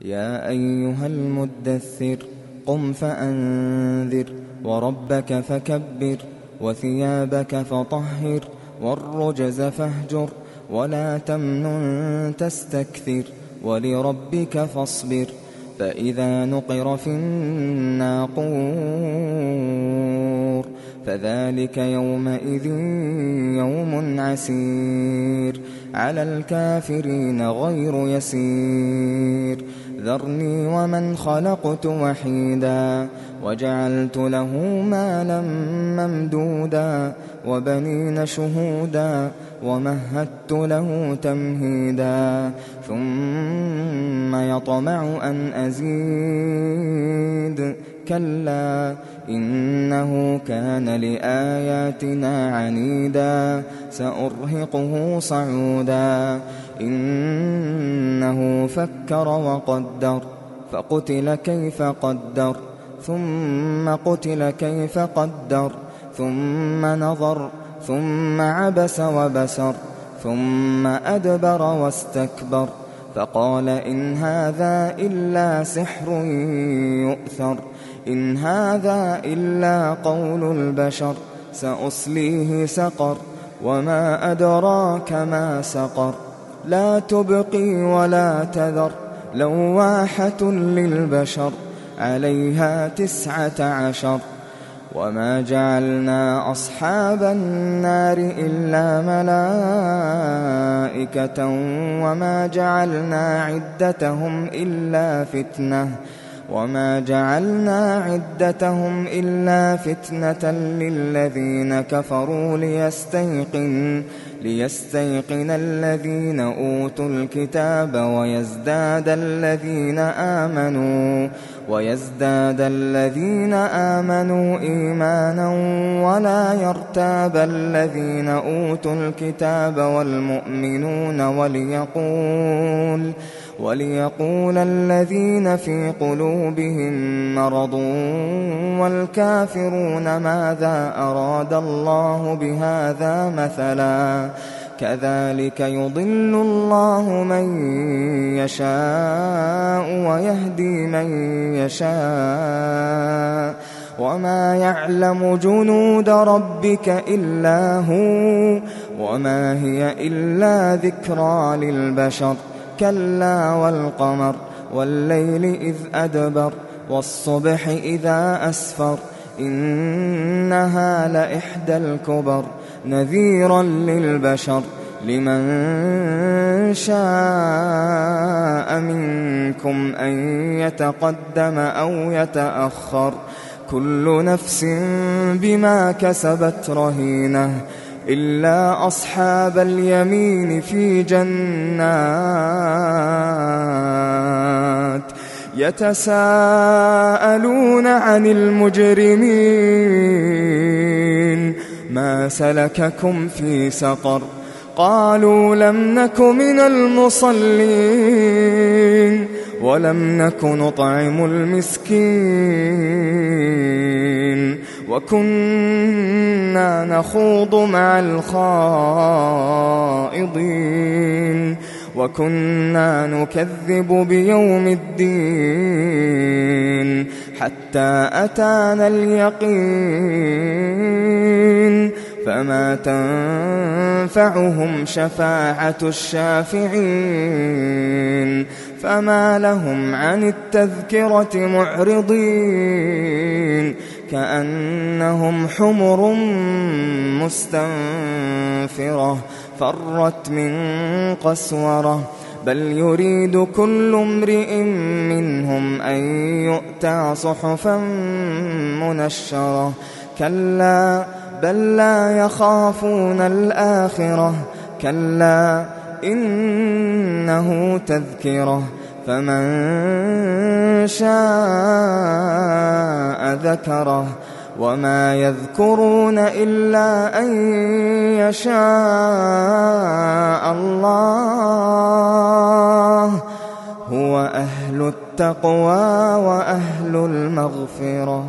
يا أيها المدثر قم فأنذر وربك فكبر وثيابك فطهر والرجز فاهجر ولا تمنن تستكثر ولربك فاصبر فإذا نقر في الناقور فذلك يومئذ يوم عسير على الكافرين غير يسير ذرني ومن خلقت وحيدا وجعلت له مالا ممدودا وبنين شهودا ومهدت له تمهيدا ثم يطمع أن أزيد كلا إنه كان لآياتنا عنيدا سأرهقه صعودا إنه فكر وقدر فقتل كيف قدر ثم قتل كيف قدر ثم نظر ثم عبس وبسر ثم أدبر واستكبر فقال إن هذا إلا سحر يؤثر إن هذا إلا قول البشر سأصليه سقر وما أدراك ما سقر لا تبقي ولا تذر لواحة للبشر عليها 19 وما جعلنا أصحاب النار إلا ملائكة وما جعلنا عدتهم إلا فتنة للذين كفروا ليستيقن الذين أوتوا الكتاب ويزداد الذين آمنوا إيمانا ولا يرتاب الذين أوتوا الكتاب والمؤمنون وليقول الذين في قلوبهم مرض والكافرون ماذا أراد الله بهذا مثلا كذلك يضل الله من يشاء ويهدي من يشاء وما يعلم جنود ربك إلا هو وما هي إلا ذكرى للبشر كلا والقمر والليل إذ أدبر والصبح إذا أسفر إنها لإحدى الكبر نذيرا للبشر لمن شاء منكم أن يتقدم أو يتأخر كل نفس بما كسبت رهينة إلا أصحاب اليمين في جنات يتساءلون عن المجرمين ما سلككم في سقر قالوا لم نك من المصلين ولم نك نطعم المسكين وكنا نخوض مع الخائضين وكنا نكذب بيوم الدين حتى أتانا اليقين فما تنفعهم شفاعة الشافعين فما لهم عن التذكرة معرضين كأنهم حمر مستنفرة فرت من قسورة بل يريد كل امرئ منهم أن يؤتى صحفا منشرة كلا بل لا يخافون الآخرة كلا إنه تذكرة فمن شاء ذكره وما يذكرون إلا أن يشاء الله هو أهل التقوى وأهل المغفرة.